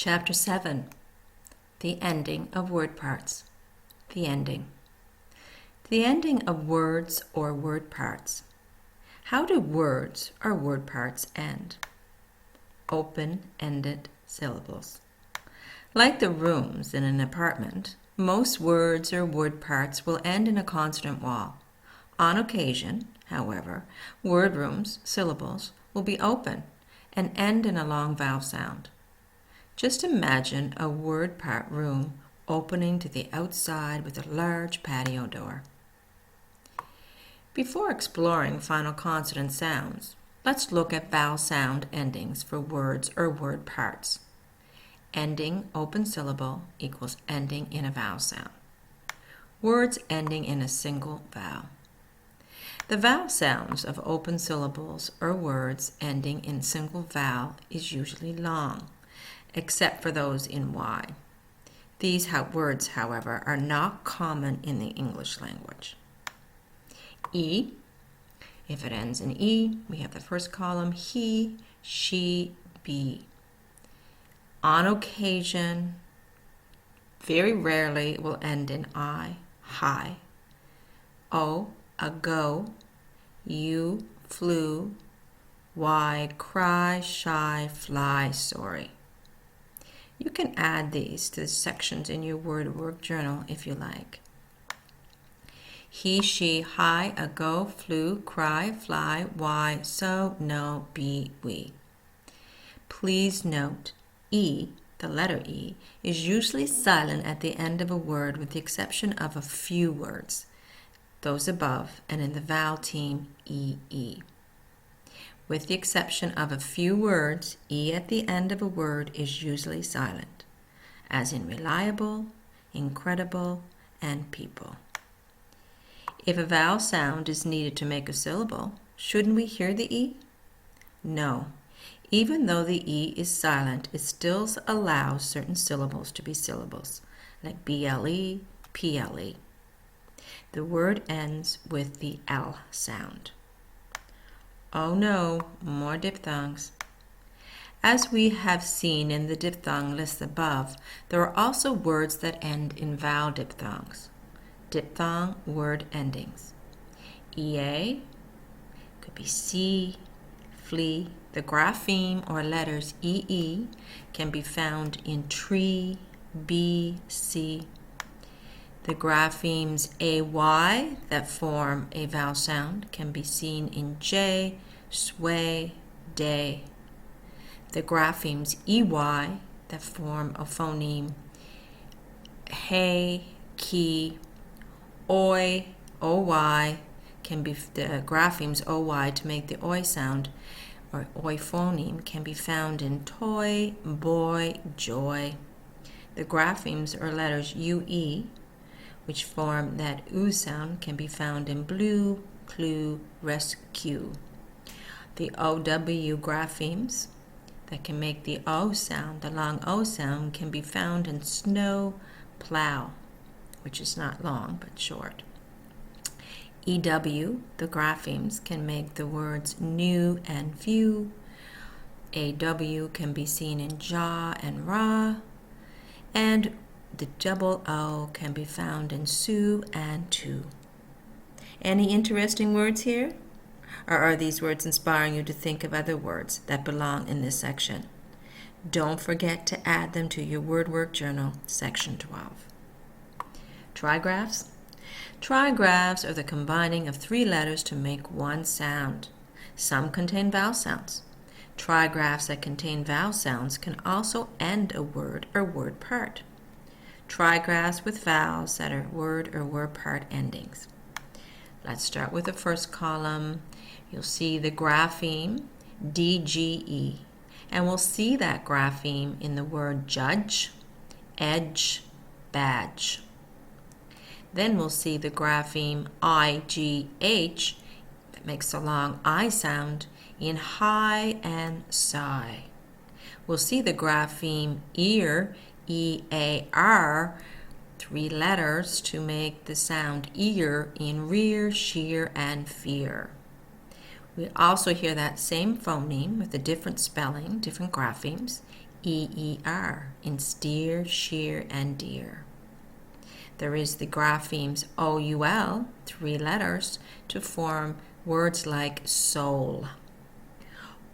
Chapter 7. The ending of word parts. The ending. The ending of words or word parts. How do words or word parts end? Open-ended syllables. Like the rooms in an apartment, most words or word parts will end in a consonant wall. On occasion, however, word rooms, syllables, will be open and end in a long vowel sound. Just imagine a word part room opening to the outside with a large patio door. Before exploring final consonant sounds, let's look at vowel sound endings for words or word parts. Ending open syllable equals ending in a vowel sound. Words ending in a single vowel. The vowel sounds of open syllables or words ending in single vowel is usually long, except for those in Y. These words, however, are not common in the English language. E, if it ends in E, we have the first column, he, she, be. On occasion, very rarely, it will end in I, hi. O, ago, you, flew, Y, cry, shy, fly, sorry. You can add these to the sections in your word work journal if you like. He, she, hi, ago, flew, cry, fly, why, so, no, be, we. Please note, E, the letter E, is usually silent at the end of a word with the exception of a few words, those above, and in the vowel team, EE. With the exception of a few words, E at the end of a word is usually silent, as in reliable, incredible, and people. If a vowel sound is needed to make a syllable, shouldn't we hear the E? No. Even though the E is silent, it still allows certain syllables to be syllables, like BLE, PLE. The word ends with the L sound. Oh no, more diphthongs. As we have seen in the diphthong list above, there are also words that end in vowel diphthongs. Diphthong word endings. EA could be C, flea. The grapheme or letters EE can be found in tree, B, C. The graphemes AY that form a vowel sound can be seen in J, sway, day. The graphemes EY that form a phoneme hey, key, oi, oy can be the graphemes OY to make the oi sound or oi phoneme can be found in toy, boy, joy. The graphemes or letters UE which form that oo sound can be found in blue, clue, rescue. The OW graphemes that can make the O sound, the long O sound, can be found in snow, plow, which is not long but short. EW, the graphemes, can make the words new and view. AW can be seen in jaw and ra. And the double O can be found in Sue and to. Any interesting words here? Or are these words inspiring you to think of other words that belong in this section? Don't forget to add them to your word work journal, section 12. Trigraphs. Trigraphs are the combining of three letters to make one sound. Some contain vowel sounds. Trigraphs that contain vowel sounds can also end a word or word part. Trigraphs with vowels that are word or word part endings. Let's start with the first column. You'll see the grapheme DGE, and we'll see that grapheme in the word judge, edge, badge. Then we'll see the grapheme IGH that makes a long I sound in high and sigh. We'll see the grapheme ear, EAR, three letters to make the sound ear in rear, sheer, and fear. We also hear that same phoneme with a different spelling, different graphemes, E-E-R in steer, shear, and deer. There is the graphemes O-U-L, 3 letters, to form words like soul.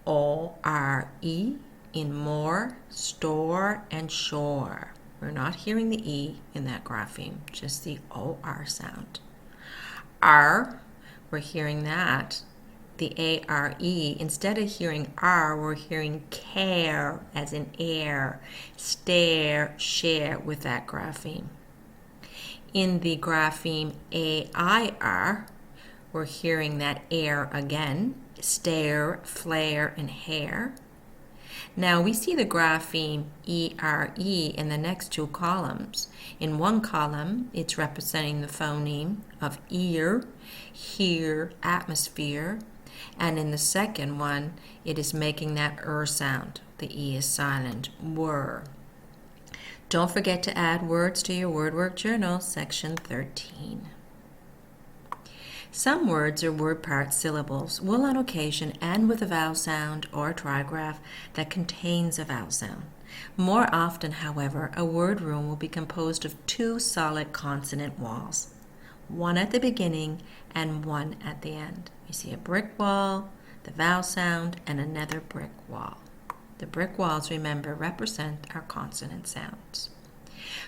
O-R-E in more, store, and shore. We're not hearing the E in that grapheme, just the O-R sound. R, we're hearing that. The A-R-E, instead of hearing R, we're hearing care as in air, stare, share with that grapheme. In the grapheme A-I-R, we're hearing that air again, stare, flare, and hair. Now we see the grapheme E-R-E in the next 2 columns. In one column, it's representing the phoneme of ear, hear, atmosphere, and in the second one, it is making that sound. The E is silent, were. Don't forget to add words to your word work journal, section 13. Some words or word part syllables will on occasion end with a vowel sound or a trigraph that contains a vowel sound. More often, however, a word room will be composed of 2 solid consonant walls, one at the beginning and one at the end. You see a brick wall, the vowel sound, and another brick wall. The brick walls, remember, represent our consonant sounds.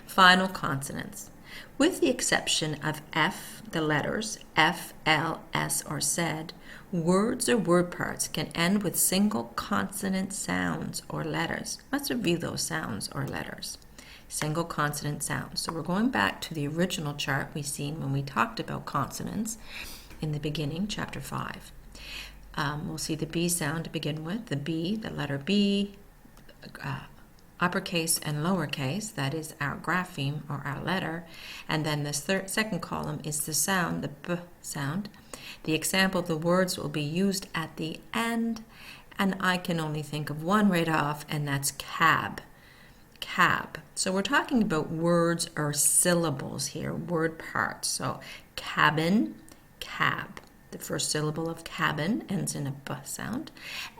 Final consonants. With the exception of F, the letters F, L, S, or Z, words or word parts can end with single consonant sounds or letters. Let's review those sounds or letters. Single consonant sounds. So we're going back to the original chart we seen when we talked about consonants in the beginning, chapter 5. We'll see the B sound to begin with. The B, the letter B, uppercase and lowercase, that is our grapheme or our letter. And then the second column is the sound, the B sound. The example of the words will be used at the end, and I can only think of one right off, and that's cab. Cab. So we're talking about words or syllables here, word parts. So cabin, cab. The first syllable of cabin ends in a B sound,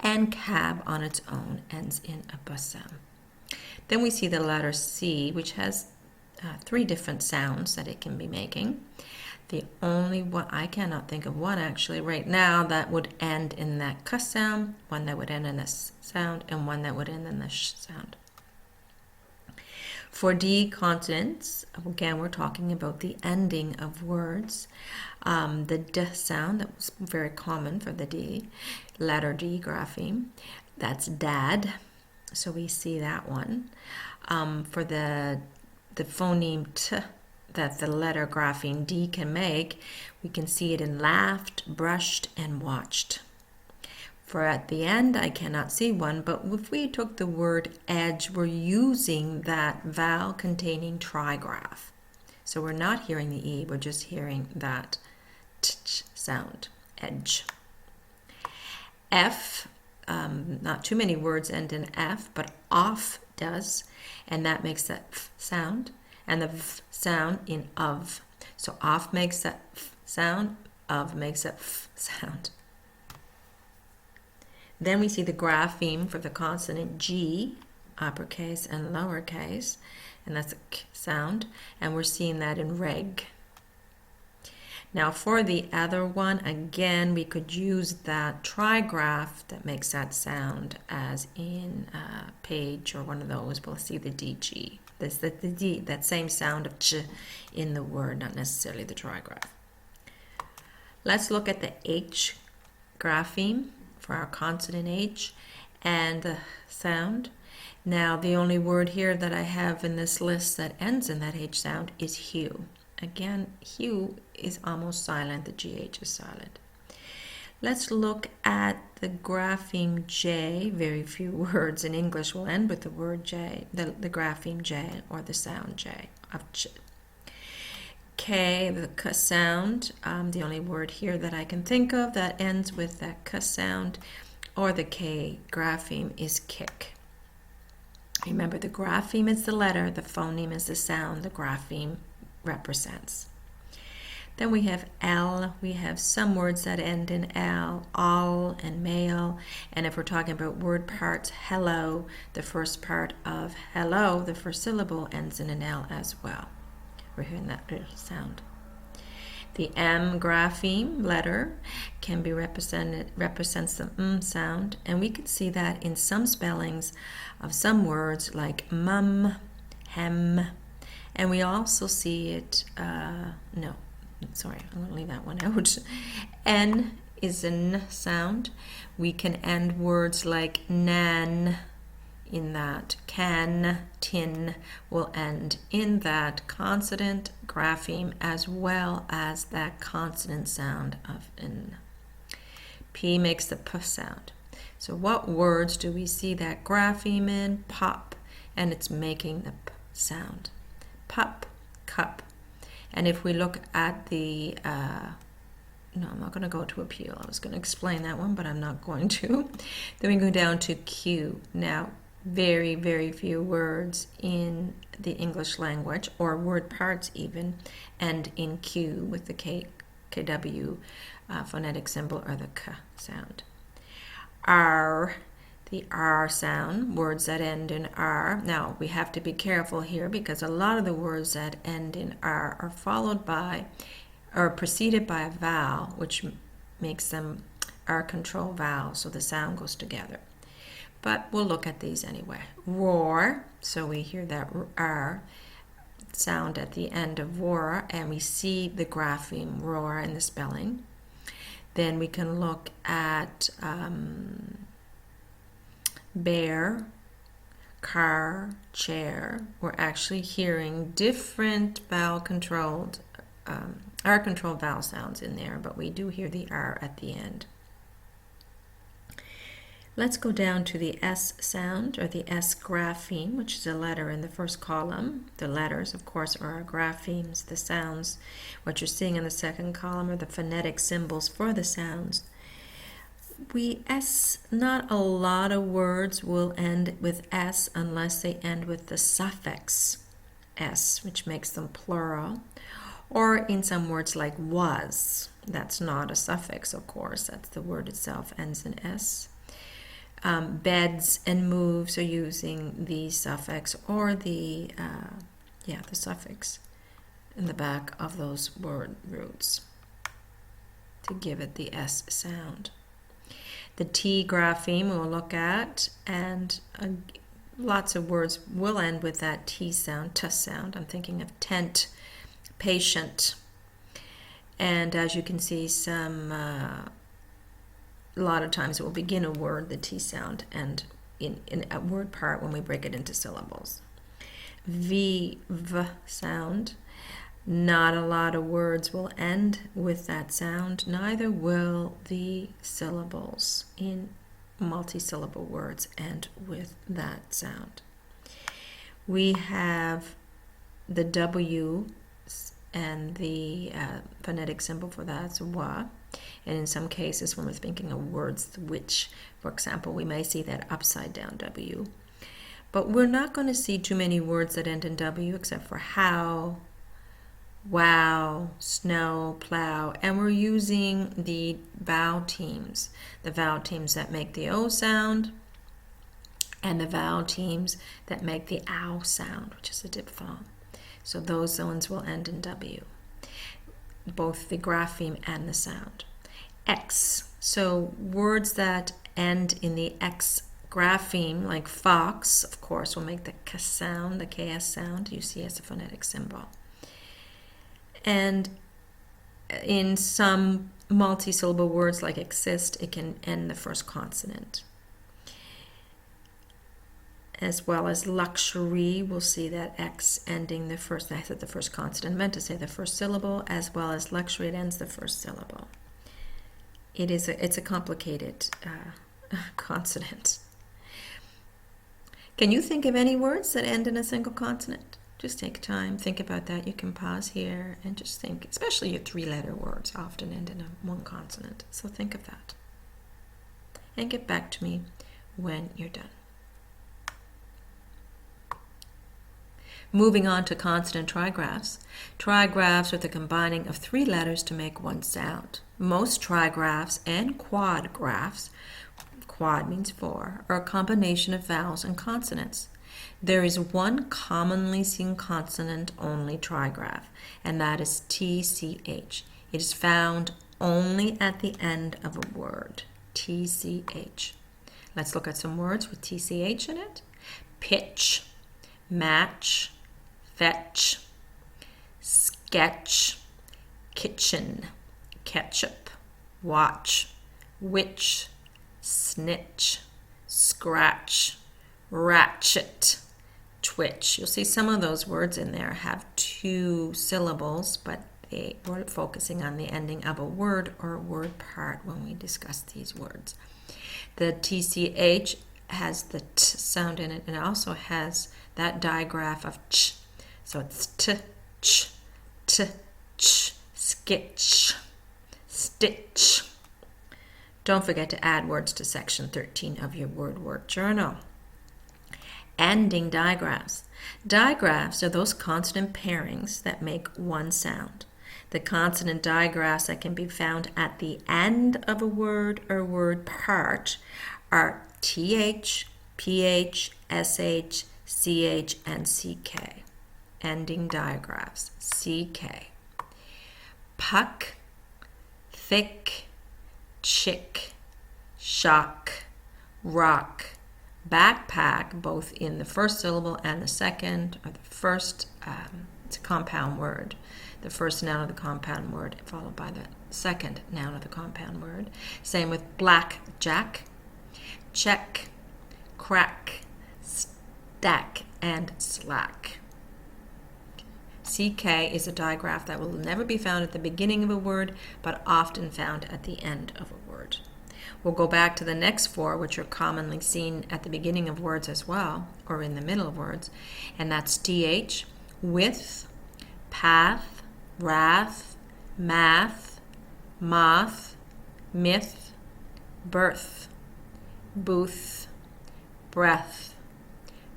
and cab on its own ends in a B sound. Then we see the letter C, which has 3 different sounds that it can be making. The only one, I cannot think of one actually right now that would end in that K sound, one that would end in this sound, and one that would end in the sh sound. For D consonants, again, we're talking about the ending of words. The D sound, that was very common for the D, letter D grapheme, that's dad. So we see that one. For the phoneme T that the letter grapheme D can make, we can see it in laughed, brushed, and watched. For at the end, I cannot see one, but if we took the word edge, we're using that vowel containing trigraph. So we're not hearing the E, we're just hearing that T sound, edge. F, not too many words end in F, but off does, and that makes that F sound, and the V sound in of. So off makes that F sound, of makes that F sound. Then we see the grapheme for the consonant G, uppercase and lowercase, and that's a K sound, and we're seeing that in reg. Now for the other one, again, we could use that trigraph that makes that sound as in page or one of those. We'll see the DG. That's the D, that same sound of ch in the word, not necessarily the trigraph. Let's look at the H grapheme for our consonant H and the sound. Now the only word here that I have in this list that ends in that H sound is hue. Again, hue is almost silent, the GH is silent. Let's look at the grapheme J. Very few words in English will end with the word J, the grapheme J or the sound J of ch. K, the K sound, the only word here that I can think of that ends with that K sound or the K grapheme is kick. Remember, the grapheme is the letter, the phoneme is the sound, the grapheme represents. Then we have L. We have some words that end in L, all and male. And if we're talking about word parts, hello, the first part of hello, the first syllable ends in an L as well. We're hearing that little sound. The M grapheme letter can be represents the sound, and we can see that in some spellings of some words like mum, hem, and we also see it, I'm going to leave that one out. N is an sound. We can end words like nan in that. Can, tin will end in that consonant grapheme as well as that consonant sound of n. P makes the p sound. So what words do we see that grapheme in? Pop, and it's making the p sound. Pup, cup. And if we look at the, no, I'm not going to go to appeal. I was going to explain that one, but I'm not going to. Then we go down to Q. Now, very, very few words in the English language, or word parts even, end in Q with the KW phonetic symbol or the K sound. R, the R sound, words that end in R. Now, we have to be careful here because a lot of the words that end in R are followed by or preceded by a vowel, which makes them R control vowels, so the sound goes together. But we'll look at these anyway. Roar, so we hear that R sound at the end of roar, and we see the grapheme roar in the spelling. Then we can look at bear, car, chair. We're actually hearing different vowel-controlled, R-controlled vowel sounds in there, but we do hear the R at the end. Let's go down to the S sound, or the S grapheme, which is a letter in the first column. The letters, of course, are our graphemes, the sounds. What you're seeing in the second column are the phonetic symbols for the sounds. Not a lot of words will end with S unless they end with the suffix S, which makes them plural. Or in some words like was. That's not a suffix, of course. That's the word itself ends in S. Beds and moves are using the suffix or the suffix in the back of those word roots to give it the S sound. The T grapheme we'll look at, and lots of words will end with that T sound, T sound. I'm thinking of tent, patient, and as you can see, a lot of times it will begin a word, the T sound, and in a word part when we break it into syllables. V sound. Not a lot of words will end with that sound, neither will the syllables in multi-syllable words end with that sound. We have the W, and the phonetic symbol for that is wa. And in some cases, when we're thinking of words which, for example, we may see that upside down W. But we're not going to see too many words that end in W except for how, wow, snow, plow, and we're using the vowel teams that make the O sound, and the vowel teams that make the ow sound, which is a diphthong. So those ones will end in W, both the grapheme and the sound. X, so words that end in the X grapheme, like fox, of course, will make the K sound, the KS sound, you see as a phonetic symbol. And in some multi-syllable words like exist, it can end the first consonant. As well as luxury, we'll see that X ending the first, I said the first consonant, I meant to say the first syllable, as well as luxury, it ends the first syllable. It's a complicated consonant. Can you think of any words that end in a single consonant? Just take time, think about that. You can pause here and just think, especially your three-letter words often end in one consonant. So think of that. And get back to me when you're done. Moving on to consonant trigraphs. Trigraphs are the combining of 3 letters to make one sound. Most trigraphs and quadgraphs, quad means 4, are a combination of vowels and consonants. There is one commonly seen consonant-only trigraph, and that is TCH. It is found only at the end of a word, TCH. Let's look at some words with TCH in it. Pitch, match, fetch, sketch, kitchen, ketchup, watch, witch, snitch, scratch, ratchet, twitch. You'll see some of those words in there have 2 syllables, but we're focusing on the ending of a word or a word part when we discuss these words. The TCH has the T sound in it, and it also has that digraph of ch. So it's t, ch, skitch, stitch. Don't forget to add words to section 13 of your word work journal. Ending digraphs. Digraphs are those consonant pairings that make one sound. The consonant digraphs that can be found at the end of a word or word part are TH, PH, SH, CH, and CK. Ending digraphs. CK. Puck, thick, chick, shock, rock, backpack, both in the first syllable and the second, or the first, it's a compound word. The first noun of the compound word followed by the second noun of the compound word. Same with blackjack, check, crack, stack, and slack. CK is a digraph that will never be found at the beginning of a word, but often found at the end of a word. We'll go back to the next 4, which are commonly seen at the beginning of words as well, or in the middle of words, and that's DH, with, path, wrath, math, moth, myth, birth, booth, breath,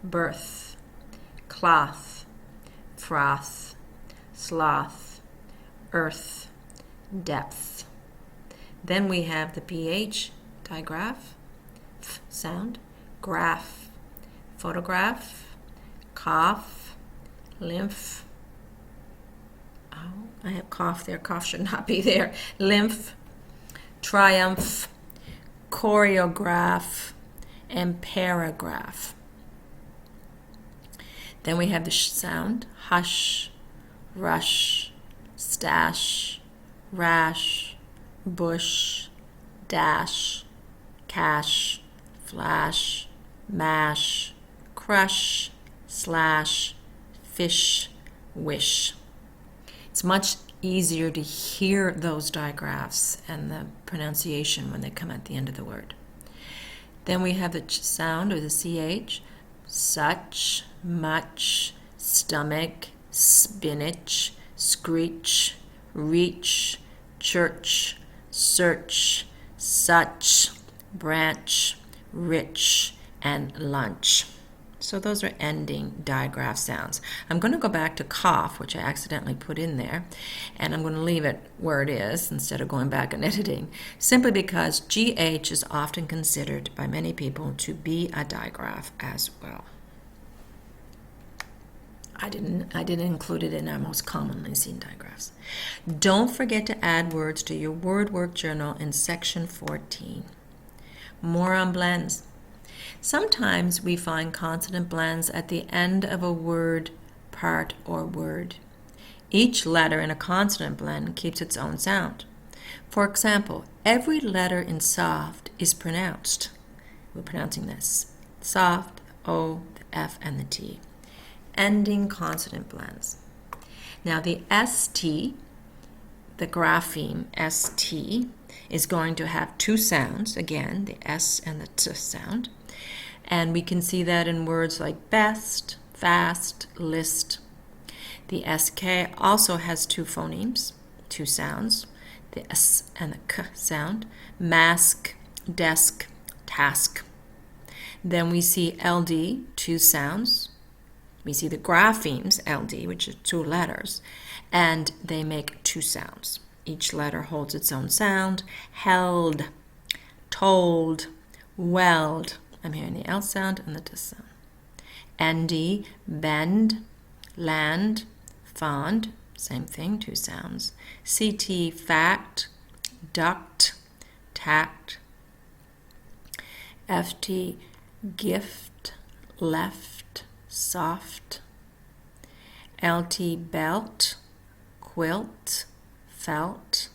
birth, cloth, froth, sloth, earth, depth. Then we have the PH digraph, F sound, graph, photograph, cough, lymph. Oh, I have cough there. Cough should not be there. Lymph, triumph, choreograph, and paragraph. Then we have the sh sound, hush, rush, stash, rash, bush, dash, cash, flash, mash, crush, slash, fish, wish. It's much easier to hear those digraphs and the pronunciation when they come at the end of the word. Then we have the ch sound, or the CH, such, much, stomach, spinach, screech, reach, church, search, such, branch, rich, and lunch. So those are ending digraph sounds. I'm going to go back to cough, which I accidentally put in there, and I'm going to leave it where it is instead of going back and editing, simply because GH is often considered by many people to be a digraph as well. I didn't include it in our most commonly seen digraphs. Don't forget to add words to your word work journal in section 14. More on blends. Sometimes we find consonant blends at the end of a word, part, or word. Each letter in a consonant blend keeps its own sound. For example, every letter in soft is pronounced. We're pronouncing this. Soft, O, the F, and the T. Ending consonant blends. Now the ST, the grapheme ST, is going to have 2 sounds, again, the S and the T sound. And we can see that in words like best, fast, list. The SK also has 2 phonemes, 2 sounds, the S and the K sound, mask, desk, task. Then we see LD, 2 sounds, We see the graphemes, LD, which are 2 letters, and they make 2 sounds. Each letter holds its own sound. Held, told, weld. I'm hearing the L sound and the T sound. ND, bend, land, fond, same thing, 2 sounds. CT, fact, duct, tact. FT, gift, left, soft. LT, belt, quilt, felt.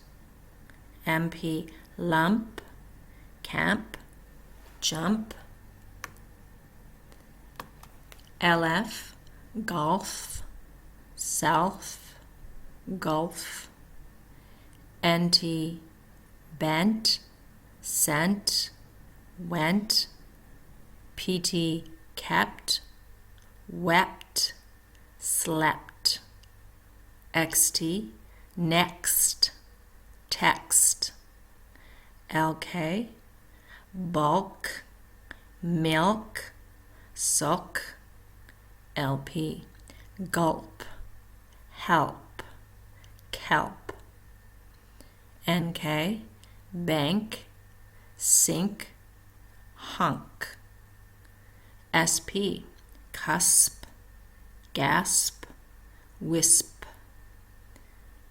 MP, lump, camp, jump. LF, golf, self, gulf. NT, bent, sent, went. PT, kept, wept, slept. XT, next, text. LK, bulk, milk, suck. LP, gulp, help, kelp. NK, bank, sink, hunk. SP, cusp, gasp, wisp.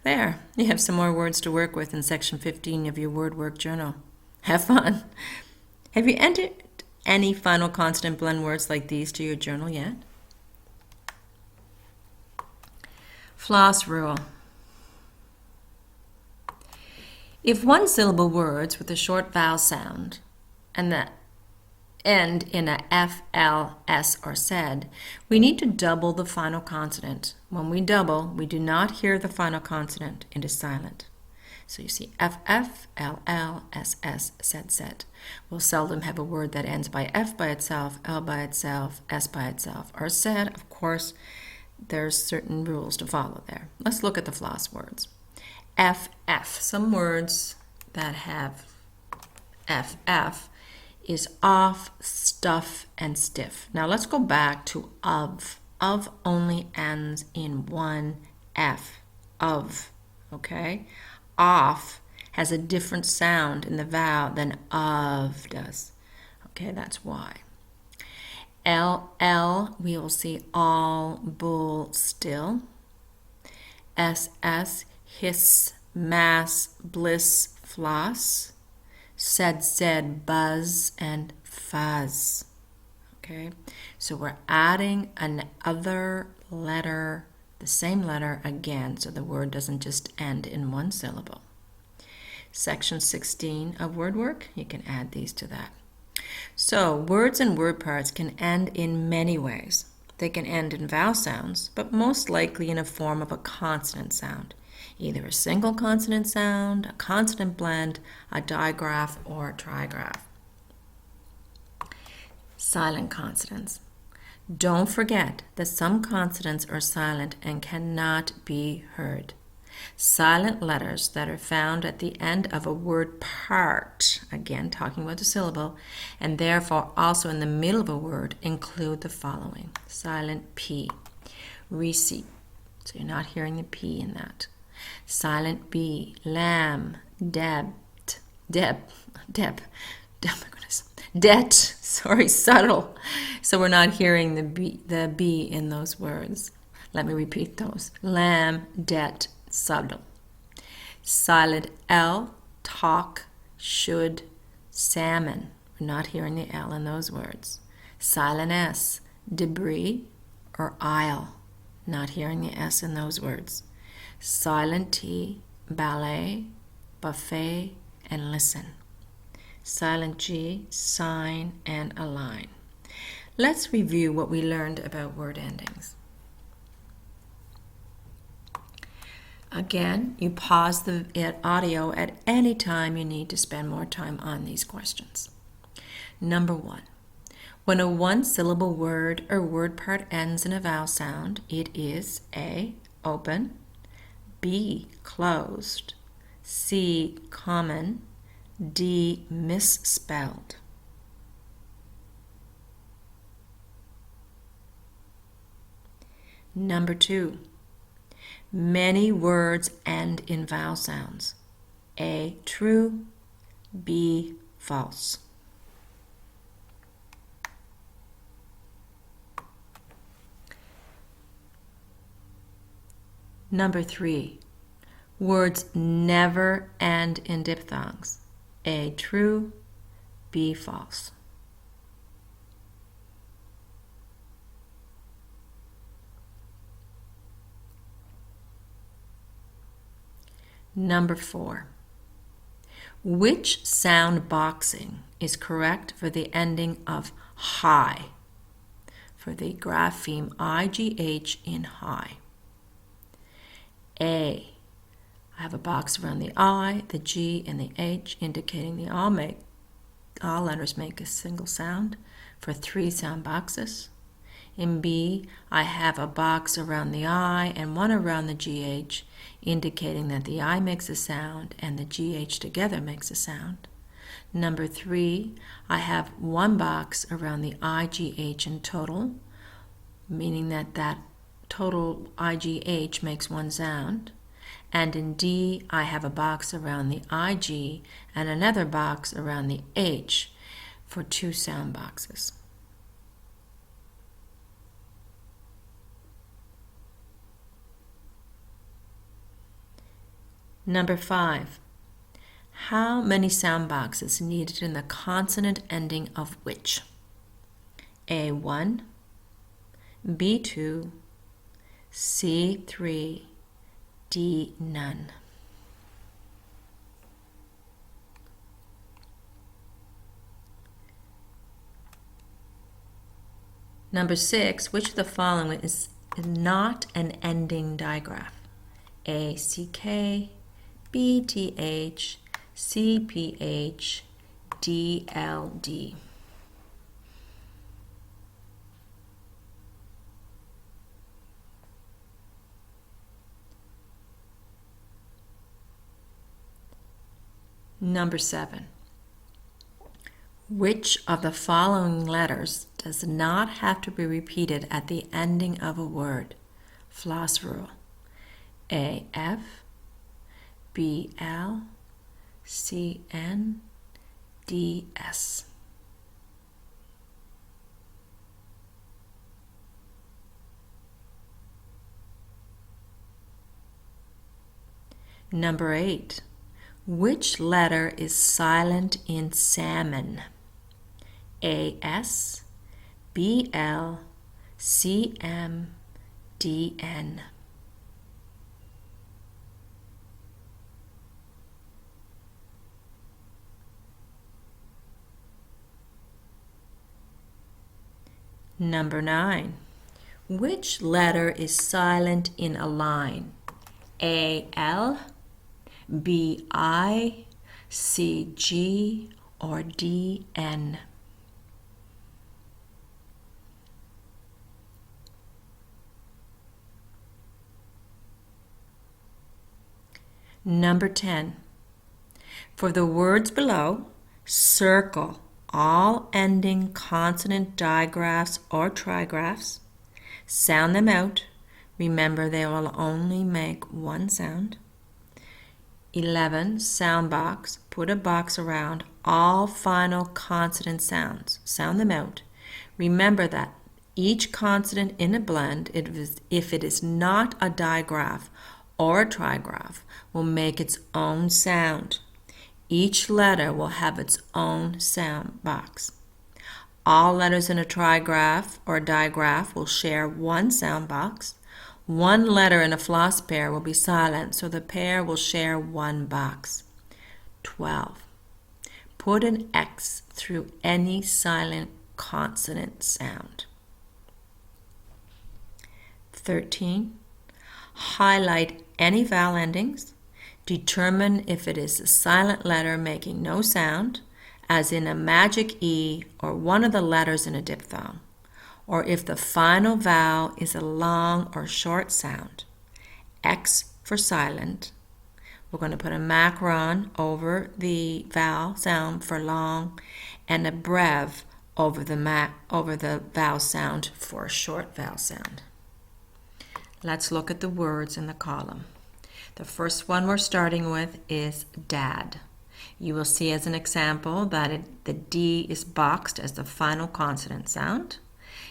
There, you have some more words to work with in section 15 of your word work journal. Have fun. Have you entered any final consonant blend words like these to your journal yet? Floss rule. If one-syllable words with a short vowel sound and the end in a F, L, S, or Z, we need to double the final consonant. When we double, we do not hear the final consonant. It is silent. So you see F, F, L, L, S, S, Z, Z. We'll seldom have a word that ends by F by itself, L by itself, S by itself, or Z. Of course, there's certain rules to follow there. Let's look at the floss words. FF. Some words that have FF is off, stuff, and stiff. Now let's go back to of. Of only ends in one F. Of. Okay? Off has a different sound in the vowel than of does. Okay, that's why. LL, we will see all, bull, still. SS, hiss, mass, bliss, floss. Said, buzz, and fuzz. Okay, so we're adding another letter, the same letter again, so the word doesn't just end in one syllable. Section 16 of word work, you can add these to that. So words and word parts can end in many ways. They can end in vowel sounds, but most likely in a form of a consonant sound. Either a single consonant sound, a consonant blend, a digraph, or a trigraph. Silent consonants. Don't forget that some consonants are silent and cannot be heard. Silent letters that are found at the end of a word part, again talking about the syllable, and therefore also in the middle of a word include the following. Silent P. Receipt. So you're not hearing the P in that. Silent B. Lamb. Debt. Subtle. So we're not hearing the B in those words. Let me repeat those. Lamb, debt, subtle. Silent L, talk, should, salmon. We're not hearing the L in those words. Silent S, debris or aisle. Not hearing the S in those words. Silent T, ballet, buffet, and listen. Silent G, sign, and align. Let's review what we learned about word endings. Again, you pause the audio at any time you need to spend more time on these questions. Number 1. When a one-syllable word or word part ends in a vowel sound, it is A, open, B, closed, C, common, D, misspelled. Number 2. Many words end in vowel sounds. A, true. B, false. Number 3. Words never end in diphthongs. A, true. B, false. Number 4. Which sound boxing is correct for the ending of high? For the grapheme IGH in high. A. I have a box around the I, the G, and the H, indicating all letters make a single sound for 3 sound boxes. In B, I have a box around the I and one around the GH, indicating that the I makes a sound and the GH together makes a sound. Number 3, I have one box around the IGH in total, meaning that total IGH makes one sound. And in D, I have a box around the IG and another box around the H for 2 sound boxes. Number 5. How many sound boxes needed in the consonant ending of which? A1, B2, C3, D none. Number 6, which of the following is not an ending digraph? A, CK, B, TH, C, PH, D, LD. Number 7. Which of the following letters does not have to be repeated at the ending of a word? Floss rule. A, F, B, L, C, N, D, S. Number 8. Which letter is silent in salmon? A, S, B, L, C, M, D, N. Number 9. Which letter is silent in a line? A, L, B, I, C, G, or D, N? Number 10. For the words below, circle all ending consonant digraphs or trigraphs. Sound them out. Remember, they will only make one sound. 11. Sound box. Put a box around all final consonant sounds. Sound them out. Remember that each consonant in a blend, if it is not a digraph or a trigraph, will make its own sound. Each letter will have its own sound box. All letters in a trigraph or digraph will share one sound box. One letter in a floss pair will be silent, so the pair will share one box. 12. Put an X through any silent consonant sound. 13. Highlight any vowel endings. Determine if it is a silent letter making no sound, as in a magic E or one of the letters in a diphthong, or if the final vowel is a long or short sound. X for silent. We're going to put a macron over the vowel sound for long and a brev over the vowel sound for a short vowel sound. Let's look at the words in the column. The first one we're starting with is dad. You will see as an example that the D is boxed as the final consonant sound.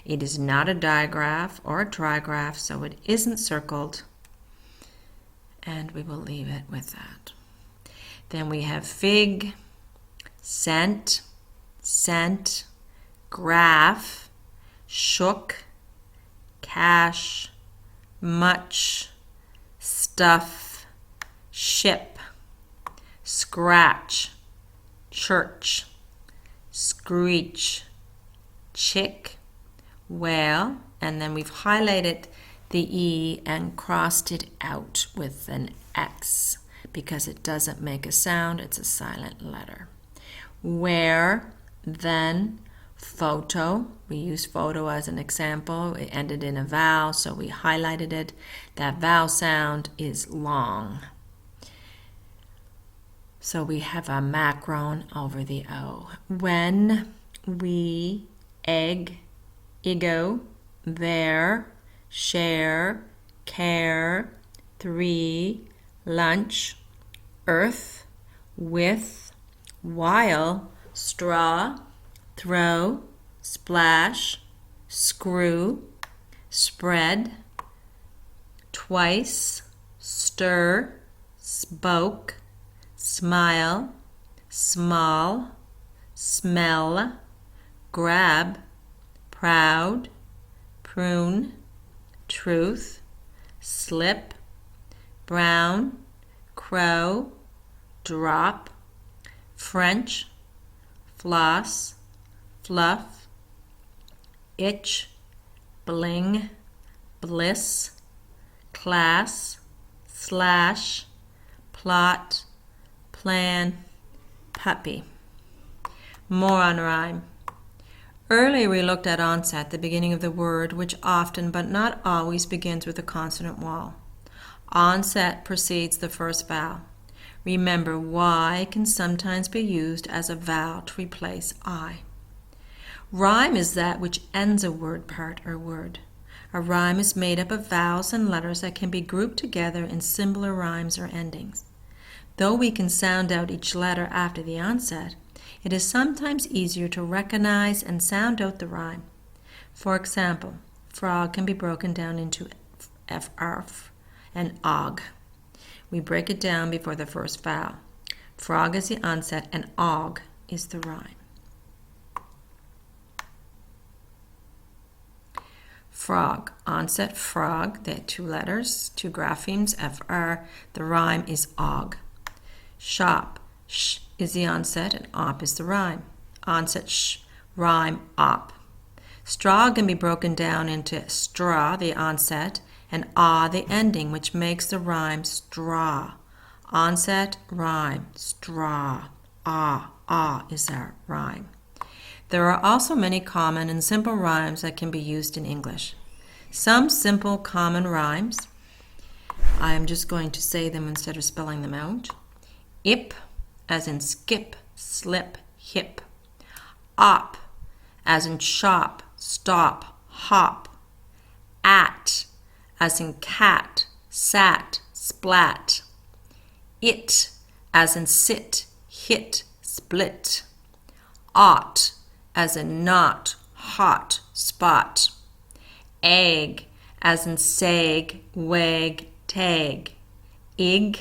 It is not a digraph or a trigraph, so it isn't circled. And we will leave it with that. Then we have fig, cent, cent, graph, shook, cash, much, stuff, ship, scratch, church, screech, chick, whale, and then we've highlighted the E and crossed it out with an X because it doesn't make a sound, it's a silent letter. Where, then, photo. We use photo as an example. It ended in a vowel, so we highlighted it. That vowel sound is long. So we have a macron over the O. When, we, egg, ego, there, share, care, three, lunch, earth, with, while, straw, throw, splash, screw, spread, twice, stir, spoke, smile, small, smell, grab, proud, prune, truth, slip, brown, crow, drop, French, floss, fluff, itch, bling, bliss, class, slash, plot, plan, puppy. More on rhyme. Earlier we looked at onset, the beginning of the word, which often but not always begins with a consonant wall. Onset precedes the first vowel. Remember, Y can sometimes be used as a vowel to replace I. Rhyme is that which ends a word part or word. A rhyme is made up of vowels and letters that can be grouped together in similar rhymes or endings. Though we can sound out each letter after the onset, it is sometimes easier to recognize and sound out the rhyme. For example, frog can be broken down into f, and og. We break it down before the first vowel. Frog is the onset and og is the rhyme. Frog, onset frog, there are two letters, two graphemes, fr. The rhyme is og. Shop, sh is the onset and op is the rhyme. Onset sh, rhyme op. Straw can be broken down into straw, the onset, and ah, the ending, which makes the rhyme straw. Onset, rhyme, straw. Ah is our rhyme. There are also many common and simple rhymes that can be used in English. Some simple common rhymes, I am just going to say them instead of spelling them out. Ip, as in skip, slip, hip. Op, as in shop, stop, hop. At, as in cat, sat, splat. It, as in sit, hit, split. Ought, as in not, hot, spot. Egg, as in sag, wag, tag. Ig,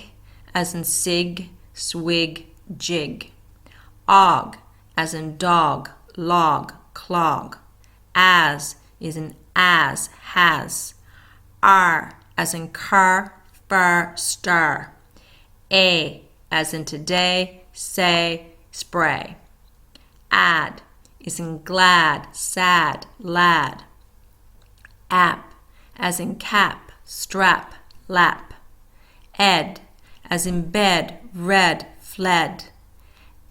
as in sig, swig, jig. Og, as in dog, log, clog. As is in as, has. R, as in car, far, star. A, as in today, say, spray. Add is in glad, sad, lad. App, as in cap, strap, lap. Ed, as in bed, read, fled.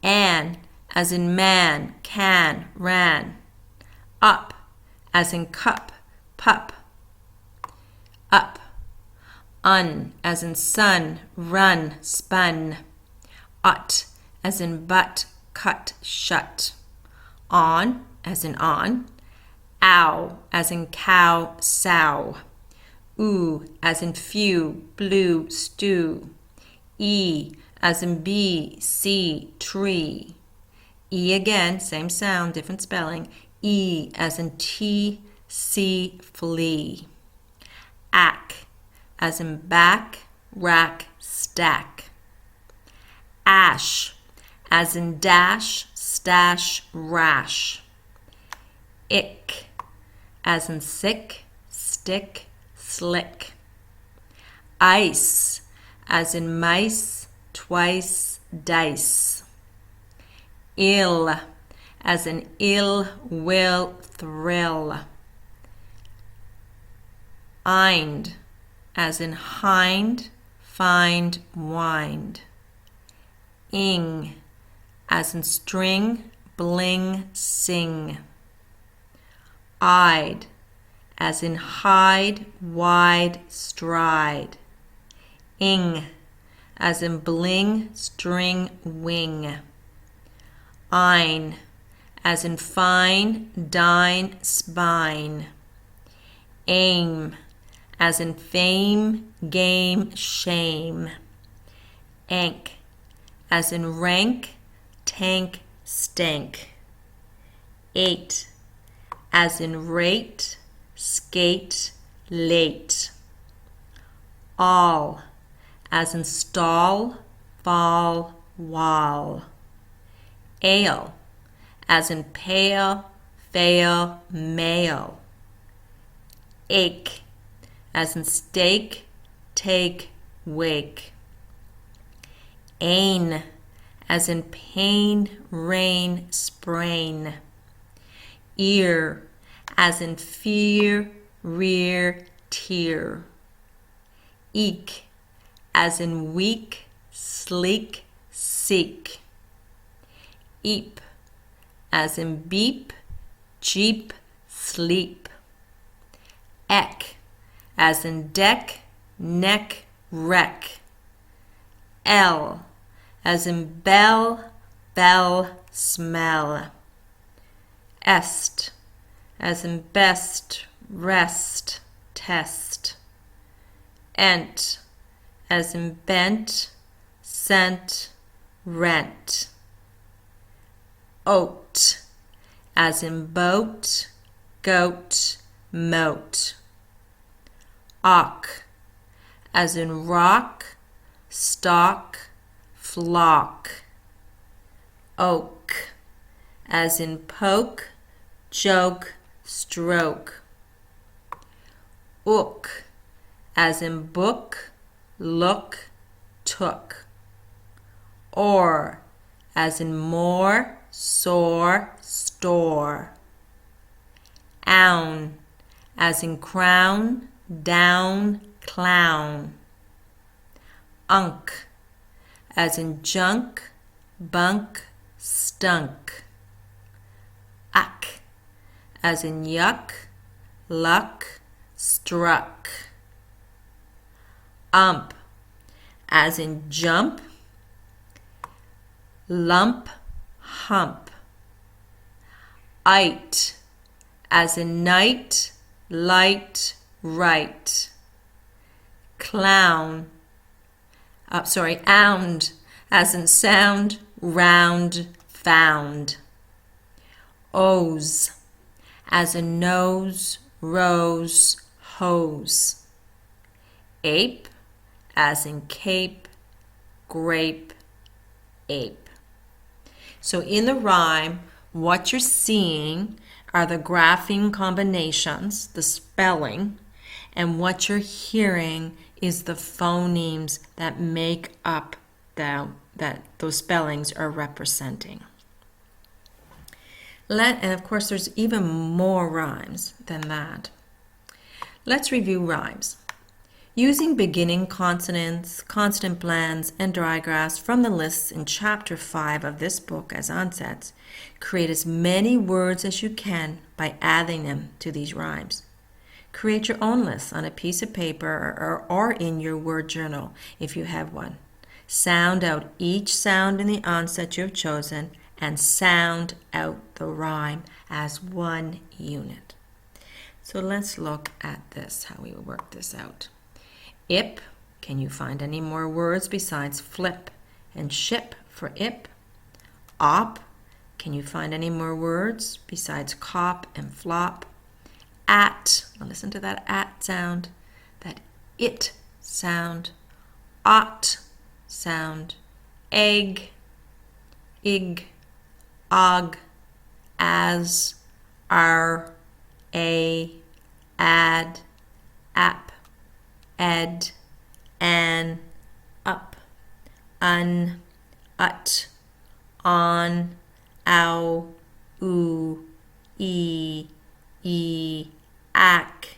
An, as in man, can, ran. Up, as in cup, pup. Up. Un, as in sun, run, spun. Ut, as in but, cut, shut. On, as in on. Ow, as in cow, sow. oo as in few, blue, stew. E as in bee, sea, tree. E again, same sound, different spelling. E as in tea, sea, flea. Ack as in back, rack, stack. Ash as in dash, stash, rash. Ick as in sick, stick, slick. Ice as in mice, twice, dice. Ill as in ill, will, thrill. Ind as in hind, find, wind. Ing as in string, bling, sing. Ide as in hide, wide, stride. Ing as in bling, string, wing. Ein as in fine, dine, spine. Aim as in fame, game, shame. Ank as in rank, tank, stank. Eight as in rate, skate, late. All as in stall, fall, wall. Ale as in pale, fail, male. Ache as in steak, take, wake. Ain as in pain, rain, sprain. Ear as in fear, rear, tear. Eek as in weak, sleek, seek. Eep as in beep, jeep, sleep. Eck as in deck, neck, wreck. L as in bell, bell, smell. Est as in best, rest, test. Ent as in bent, scent, rent. Oat as in boat, goat, moat. Ock as in rock, stock, flock. Oak as in poke, joke, stroke. Ook as in book, look, took. Or as in more, sore, store. Own as in crown, down, clown. Unk as in junk, bunk, stunk. Uck as in yuck, luck, struck. Ump as in jump, lump, hump. Ite as in night, light, right. Ound as in sound, round, found. Ose as in nose, rose, hose. Ape as in cape, grape, ape. So in the rhyme, what you're seeing are the grapheme combinations, the spelling, and what you're hearing is the phonemes that make up that those spellings are representing. And of course, there's even more rhymes than that. Let's review rhymes. Using beginning consonants, consonant blends, and digraphs from the lists in Chapter 5 of this book as onsets, create as many words as you can by adding them to these rhymes. Create your own lists on a piece of paper or in your word journal if you have one. Sound out each sound in the onset you have chosen and sound out the rhyme as one unit. So let's look at this, how we will work this out. Ip, can you find any more words besides flip and ship for ip? Op, can you find any more words besides cop and flop? At, now listen to that at sound, that it sound, ought sound, egg, ig, og, as, are, a, ad, ap, ed, an, up, un, ut, on, ow, oo, e, ac,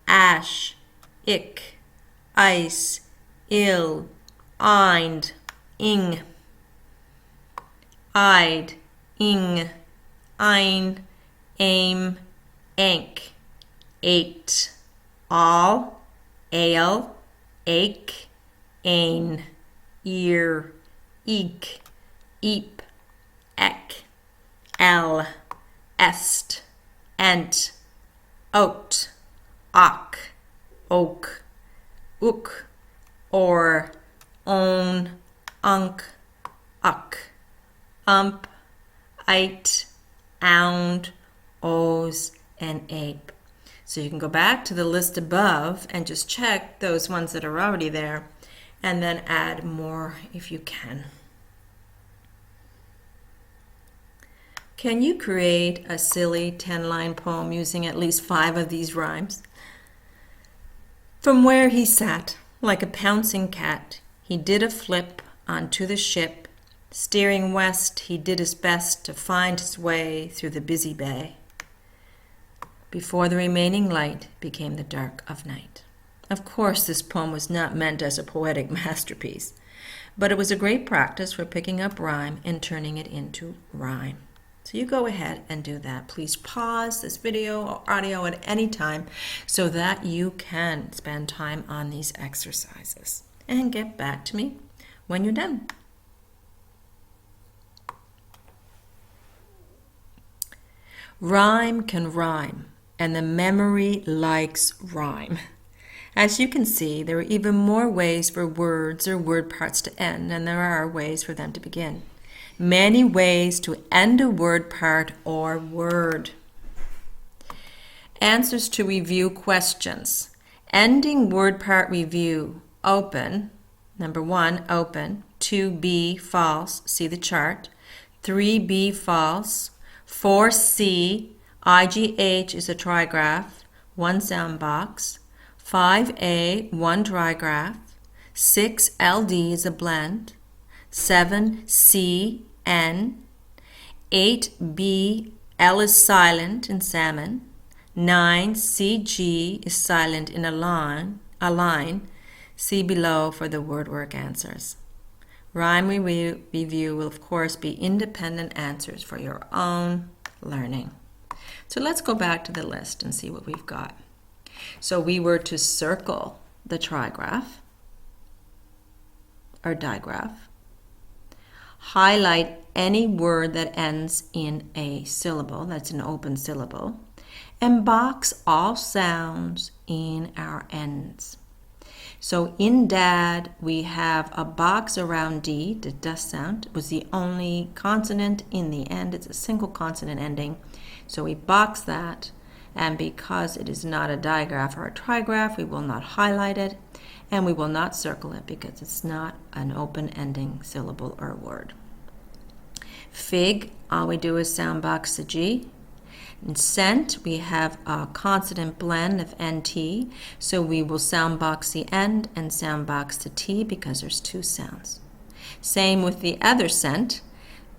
ash, ick, ice, ill, eind, ing, ide, ing, ein, aim, ank, eight, all, ale, ache, ain, ear, eek, eep, ek, el, est, ent, oat, ock, oak, ook, or, own, unk, uck, ump, ite, ound, o's, and ape. So you can go back to the list above and just check those ones that are already there and then add more if you can. Can you create a silly 10-line poem using at least 5 of these rhymes? From where he sat, like a pouncing cat, he did a flip onto the ship. Steering west, he did his best to find his way through the busy bay, before the remaining light became the dark of night. Of course, this poem was not meant as a poetic masterpiece, but it was a great practice for picking up rhyme and turning it into rhyme. So you go ahead and do that. Please pause this video or audio at any time so that you can spend time on these exercises and get back to me when you're done. Rhyme can rhyme, and the memory likes rhyme. As you can see, there are even more ways for words or word parts to end than there are ways for them to begin. Many ways to end a word part or word. Answers to review questions. Ending word part review. Open. Number 1, open. 2B, false. See the chart. 3B, false. 4C, IGH is a trigraph, 1 sound box. 5A, 1 trigraph. 6LD is a blend. 7C, N. 8B, L is silent in salmon. 9CG is silent in a line. See below for the word work answers. Rhyme review will, of course, be independent answers for your own learning. So let's go back to the list and see what we've got. So we were to circle the trigraph or digraph, highlight any word that ends in a syllable, that's an open syllable, and box all sounds in our ends. So in dad, we have a box around D, the D sound was the only consonant in the end. It's a single consonant ending. So we box that, and because it is not a digraph or a trigraph, we will not highlight it, and we will not circle it because it's not an open ending syllable or word. Fig, all we do is sound box the G. In scent, we have a consonant blend of NT, so we will sound box the end and sound box the T because there's 2 sounds. Same with the other scent,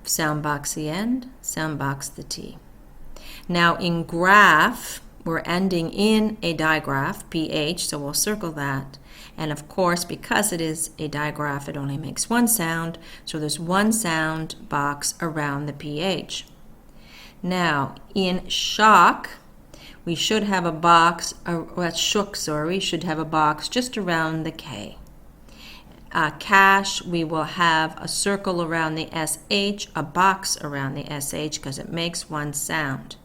sound box the end, sound box the T. Now in graph, we're ending in a digraph, PH, so we'll circle that. And of course, because it is a digraph, it only makes 1 sound, so there's 1 sound box around the PH. Now, in shock, we should have a box, should have a box just around the K. Cash, we will have a circle around the SH, a box around the SH because it makes 1 sound.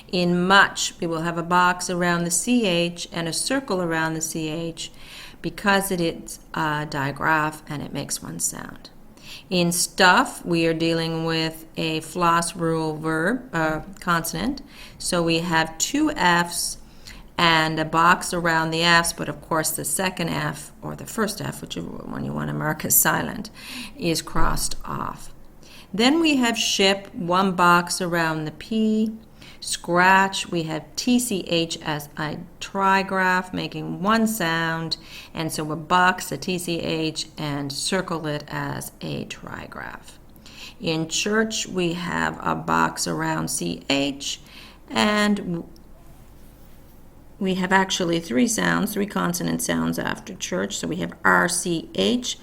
In much, we will have a box around the CH and a circle around the CH because it is a digraph and it makes one sound. In stuff, we are dealing with a floss rule consonant. So we have two F's and a box around the F's, but of course the second F, or the first F, whichever one you want to mark as silent, is crossed off. Then we have ship, one box around the P. Scratch, we have TCH as a trigraph, making one sound, and so we'll box the TCH and circle it as a trigraph. In church, we have a box around CH, and we have actually three consonant sounds after church. So we have RCH.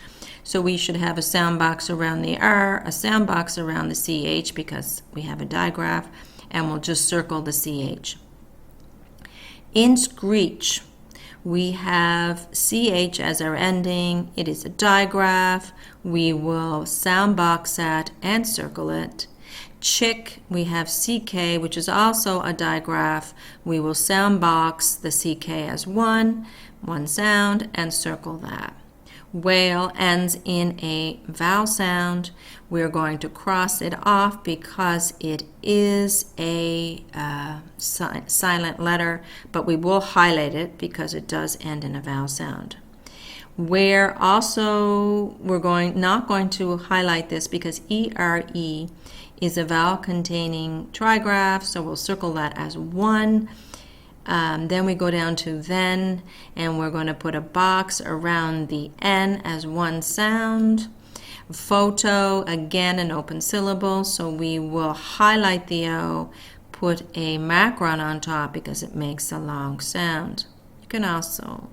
So we should have a sound box around the R, a sound box around the CH because we have a digraph, and we'll just circle the CH. In screech, we have CH as our ending. It is a digraph. We will sound box that and circle it. Chick, we have CK, which is also a digraph. We will sound box the CK as one sound, and circle that. Whale ends in a vowel sound. We're going to cross it off because it is a silent letter, but we will highlight it because it does end in a vowel sound. Where also we're not going to highlight this because ERE is a vowel containing trigraph, so we'll circle that as one. Then we go down to then, and we're going to put a box around the N as one sound. Photo, again an open syllable, so we will highlight the O, put a macron on top because it makes a long sound. You can also,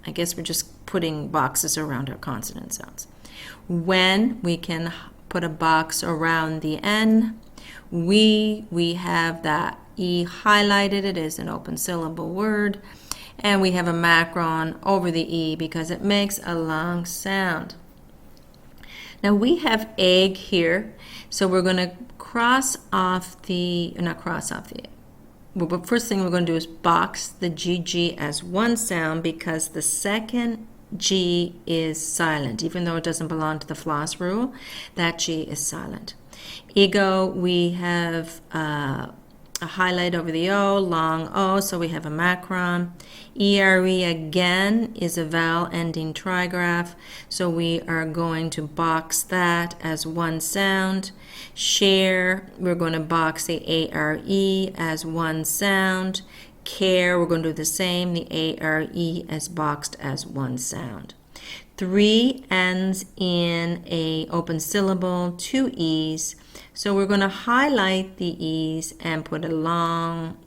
I guess we're just putting boxes around our consonant sounds. When, we can put a box around the N. We have that E highlighted. It is an open syllable word. And we have a macron over the E because it makes a long sound. Now we have egg here, so we're going to first thing we're going to do is box the GG as one sound because the second G is silent. Even though it doesn't belong to the floss rule, that G is silent. Ego, we have a highlight over the O, long O, so we have a macron. ERE again is a vowel ending trigraph, so we are going to box that as one sound. Share, we're going to box the ARE as one sound. Care, we're going to do the same, the ARE as boxed as one sound. 3 ends in a open syllable, 2 E's. So we're going to highlight the E's and put a long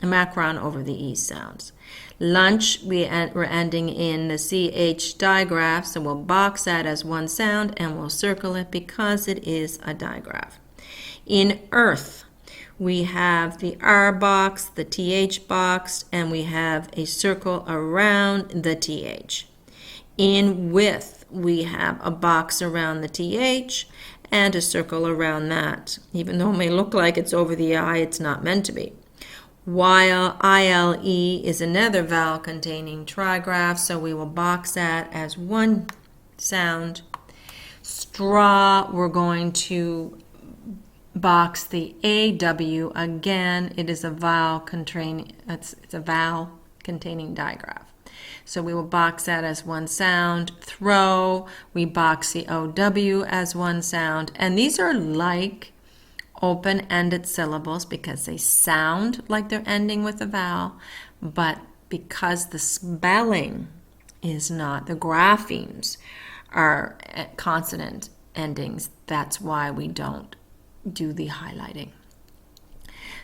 macron over the E sounds. Lunch, we're ending in the CH digraph, so we'll box that as one sound and we'll circle it because it is a digraph. In earth, we have the R box, the TH boxed, and we have a circle around the TH. In with, we have a box around the TH and a circle around that. Even though it may look like it's over the I, it's not meant to be. While ILE is another vowel containing trigraph, so we will box that as one sound. Straw, we're going to box the AW again. It is a vowel containing digraph. So we will box that as one sound. Throw, we box the OW as one sound. And these are like open-ended syllables because they sound like they're ending with a vowel, but because the spelling is not, the graphemes are consonant endings, that's why we don't do the highlighting.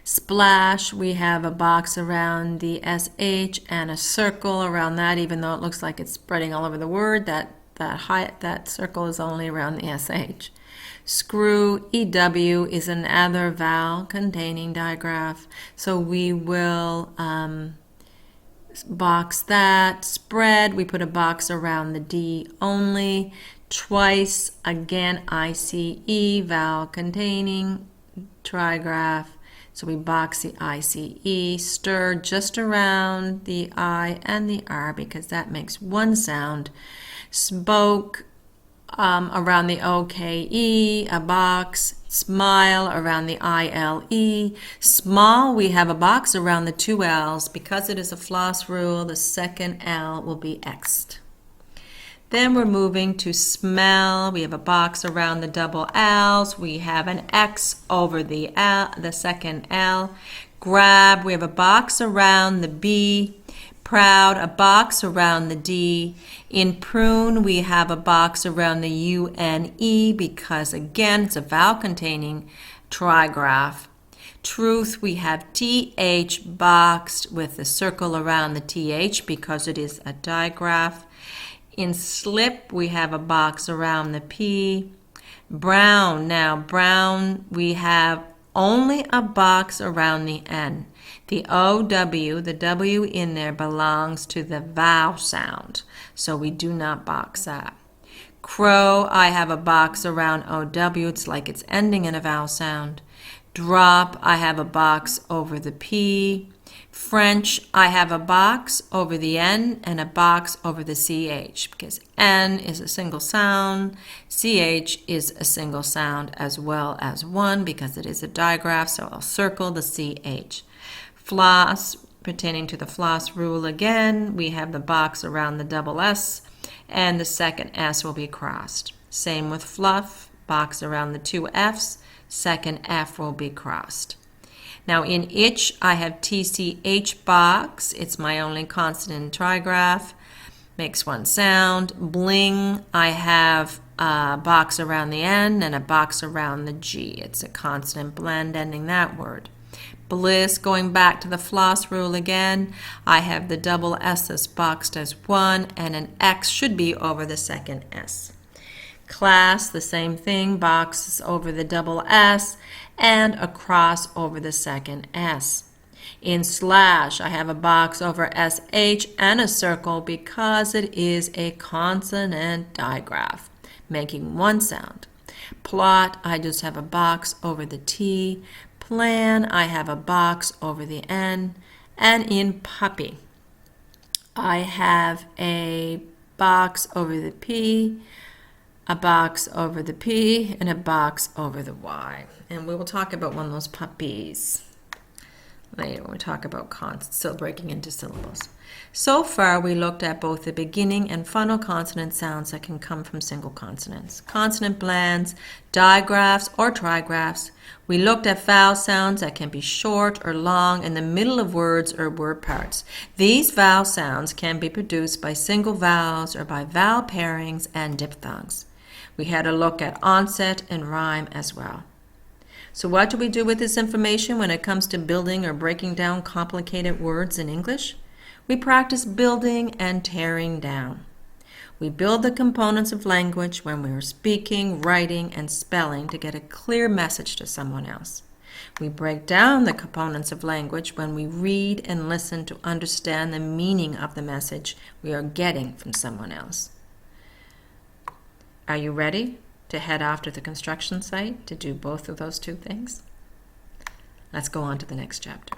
Splash, we have a box around the SH and a circle around that, even though it looks like it's spreading all over the word, that circle is only around the SH. Screw, EW, is another vowel containing digraph, so we will box that. Spread, we put a box around the D only. Twice, again, ICE, vowel containing trigraph. So we box the ICE, stir just around the I and the R because that makes one sound. Spoke around the OKE, a box. Smile around the ILE. Small, we have a box around the two L's. Because it is a floss rule, the second L will be X'd. Then we're moving to smell. We have a box around the double L's. We have an X over the L, the second L. Grab, we have a box around the B. Proud, a box around the D. In prune, we have a box around the UNE because, again, it's a vowel-containing trigraph. Truth, we have TH boxed with a circle around the TH because it is a digraph. In slip, we have a box around the P. Brown, now brown, we have only a box around the N. The OW, the W in there belongs to the vowel sound, so we do not box that. Crow, I have a box around OW. It's like it's ending in a vowel sound. Drop, I have a box over the P. French, I have a box over the N and a box over the CH because N is a single sound, CH is a single sound as well as one because it is a digraph, so I'll circle the CH. Floss, pertaining to the floss rule again, we have the box around the double S and the second S will be crossed. Same with fluff, box around the two F's, second F will be crossed. Now in itch, I have TCH box. It's my only consonant trigraph. Makes one sound. Bling, I have a box around the N and a box around the G. It's a consonant blend ending that word. Bliss, going back to the floss rule again, I have the double S's boxed as one and an X should be over the second S. Class, the same thing, boxes over the double S and a cross over the second S. In slash, I have a box over SH and a circle because it is a consonant digraph, making one sound. Plot, I just have a box over the T. Plan, I have a box over the N. And in puppy, I have a box over the P, a box over the P, and a box over the Y. And we will talk about one of those puppies later when we talk about still breaking into syllables. So far, we looked at both the beginning and final consonant sounds that can come from single consonants. Consonant blends, digraphs, or trigraphs. We looked at vowel sounds that can be short or long in the middle of words or word parts. These vowel sounds can be produced by single vowels or by vowel pairings and diphthongs. We had a look at onset and rhyme as well. So what do we do with this information when it comes to building or breaking down complicated words in English? We practice building and tearing down. We build the components of language when we are speaking, writing, and spelling to get a clear message to someone else. We break down the components of language when we read and listen to understand the meaning of the message we are getting from someone else. Are you ready to head off to the construction site to do both of those two things? Let's go on to the next chapter.